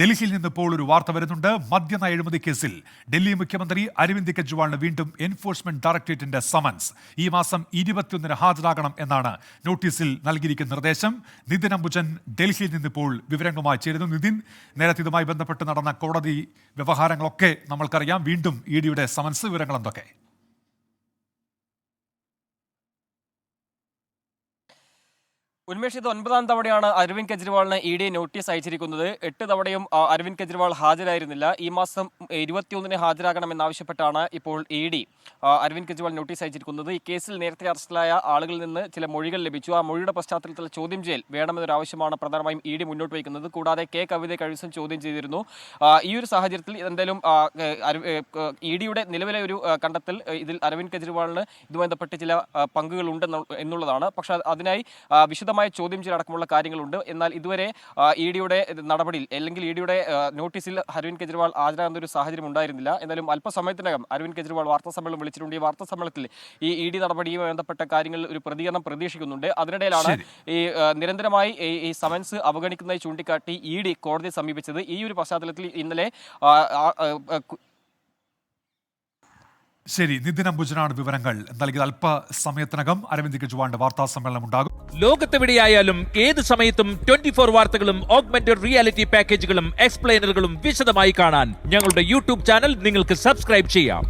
ഡൽഹിയിൽ നിന്ന് ഇപ്പോൾ ഒരു വാർത്ത വരുന്നുണ്ട്. മദ്യനയ അഴിമതി കേസിൽ ഡൽഹി മുഖ്യമന്ത്രി അരവിന്ദ് കെജ്രിവാളിന് വീണ്ടും എൻഫോഴ്സ്മെന്റ് ഡയറക്ടറേറ്റിന്റെ സമൻസ്. ഈ മാസം 21-ന് ഹാജരാകണം എന്നാണ് നോട്ടീസിൽ നൽകിയിരിക്കുന്ന നിർദ്ദേശം. നിതിൻ അംബുജൻ ഡൽഹിയിൽ നിന്നിപ്പോൾ വിവരങ്ങളുമായി ചേരുന്നു. നിതിൻ, നേരത്തെ ഇതുമായി ബന്ധപ്പെട്ട് നടന്ന കോടതി വ്യവഹാരങ്ങളൊക്കെ നമ്മൾക്കറിയാം. വീണ്ടും ഇഡിയുടെ സമൻസ്, വിവരങ്ങൾ എന്തൊക്കെ? ഉന്മേഷ്, ഇത് 9ാം തവണയാണ് അരവിന്ദ് കെജ്രിവാളിന് ഇഡി നോട്ടീസ് അയച്ചിരിക്കുന്നത്. 8 തവണയും അരവിന്ദ് കെജ്രിവാൾ ഹാജരായിരുന്നില്ല. ഈ മാസം 21-ന് ഹാജരാകണമെന്നാവശ്യപ്പെട്ടാണ് ഇപ്പോൾ ഇഡി അരവിന്ദ് കെജ്രിവാൾ നോട്ടീസ് അയച്ചിരിക്കുന്നത്. ഈ കേസിൽ നേരത്തെ അറസ്റ്റിലായ ആളുകളിൽ നിന്ന് ചില മൊഴികൾ ലഭിച്ചു. ആ മൊഴിയുടെ പശ്ചാത്തലത്തിൽ ചോദ്യം ചെയ്യൽ വേണമെന്നൊരു ആവശ്യമാണ് പ്രധാനമായും ഇഡി മുന്നോട്ട് വയ്ക്കുന്നത്. കൂടാതെ കവിതയെ കഴിഞ്ഞ ദിവസം ചോദ്യം ചെയ്തിരുന്നു. ഈ ഒരു സാഹചര്യത്തിൽ എന്തായാലും ഇഡിയുടെ നിലവിലെ ഒരു കണ്ടെത്തൽ ഇതിൽ അരവിന്ദ് കെജ്രിവാളിന് ഇതുമായി ബന്ധപ്പെട്ട് ചില പങ്കുകളുണ്ട് എന്നുള്ളതാണ്. പക്ഷേ അതിനായി വിശദമായ ചോദ്യം ചെയ്യലടക്കമുള്ള കാര്യങ്ങളുണ്ട്. എന്നാൽ ഇതുവരെ ഇഡിയുടെ നടപടിയിൽ അല്ലെങ്കിൽ ഇഡിയുടെ നോട്ടീസിൽ അരവിന്ദ് കെജ്രിവാൾ ഹാജരാകുന്ന ഒരു സാഹചര്യം ഉണ്ടായിരുന്നില്ല. എന്നാലും അല്പസമയത്തിനകം അരവിന്ദ് കെജ്രിവാൾ വാർത്താ സമ്മേളനം വിളിച്ചിട്ടുണ്ട്. ഈ വാർത്താ സമ്മേളനത്തിൽ ഈ ഇഡി നടപടിയുമായി ബന്ധപ്പെട്ട കാര്യങ്ങളിൽ ഒരു പ്രതികരണം പ്രതീക്ഷിക്കുന്നുണ്ട്. അതിനിടയിലാണ് ഈ നിരന്തരമായി ഈ സമൻസ് അവഗണിക്കുന്നതായി ചൂണ്ടിക്കാട്ടി ഇഡി കോടതിയെ സമീപിച്ചത്. ഈ ഒരു പശ്ചാത്തലത്തിൽ ഇന്നലെ ശരി, നിതിൻ അംബുജനാണ് വിവരങ്ങൾ നൽകിയത്. അല്പസമയത്തിനകം അരവിന്ദ് കെജ്രിവാളിന്റെ വാർത്താ സമ്മേളനം ഉണ്ടാകും. ലോകത്തെവിടെയായാലും ഏത് സമയത്തും 24 വാർത്തകളും ഓഗ്മെന്റഡ് റിയാലിറ്റി പാക്കേജുകളും എക്സ്പ്ലെയിനറുകളും വിശദമായി കാണാൻ ഞങ്ങളുടെ യൂട്യൂബ് ചാനൽ നിങ്ങൾക്ക് സബ്സ്ക്രൈബ് ചെയ്യാം.